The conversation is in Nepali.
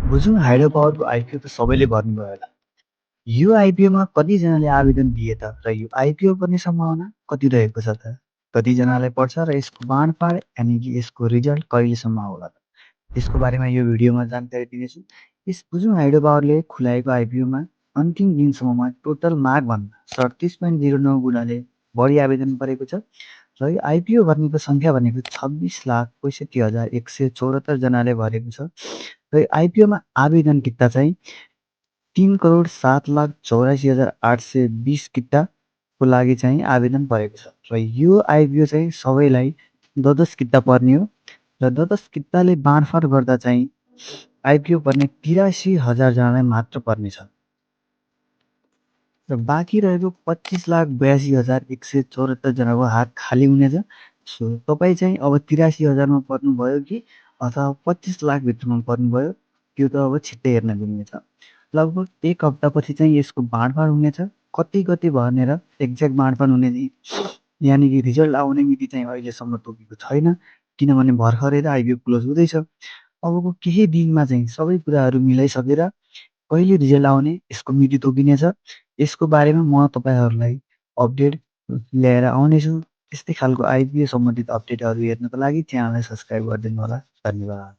बुझौँ हाइड्रो पावरको आइपिओ त सबैले भन्नुभयो होला। यो आइपिओमा कतिजनाले आवेदन दिए त र यो आइपिओ गर्ने सम्भावना कति रहेको छ त? कतिजनालाई पर्छ र यसको बाँडफाँड यानि कि यसको रिजल्ट कहिलेसम्म होला त? त्यसको बारेमा यो भिडियोमा जानकारी दिनेछु। यस बुझौँ हाइड्रो पावरले खुलाएको आइपिओमा अन्तिम दिनसम्ममा टोटल मागभन्दा 37.09 गुणाले बढी आवेदन परेको छ र यो आइपिओ भर्नेको सङ्ख्या भनेको 26,65,174 जनाले भरेको छ र यो आइपिओमा आवेदन किता चाहिँ 3,07,84,820 किताको लागि चाहिँ आवेदन परेको छ र यो आइपिओ चाहिँ सबैलाई द किता पर्ने हो र किताले बाँडफाँड गर्दा चाहिँ आइपिओ पर्ने 83,000 जनालाई मात्र पर्नेछ र बाँकी रहेको 25,82,174 जनाको हात खाली हुनेछ। सो तपाईँ चाहिँ अब 83,000मा पर्नुभयो कि अथवा 25 लाखभित्रमा पर्नुभयो त्यो त अब छिट्टै हेर्न मिल्नेछ। लगभग 1 हप्तापछि चाहिँ यसको बाँडफाँड हुनेछ। कति कति भनेर एक्ज्याक्ट बाँडफाँड हुने यानि कि रिजल्ट आउने मिति चाहिँ अहिलेसम्म तोकेको छैन, किनभने भर्खरै त आइपिओ क्लोज हुँदैछ। अबको केही दिनमा चाहिँ सबै कुराहरू मिलाइसकेर कहिले रिजल्ट आउने यसको मिति तोकिनेछ। यसको बारेमा म तपाईँहरूलाई अपडेट ल्याएर आउनेछु। त्यस्तै खालको आइपिओ सम्बन्धित अपडेटहरू हेर्नको लागि च्यानललाई सब्सक्राइब गरिदिनु होला। धन्यवाद।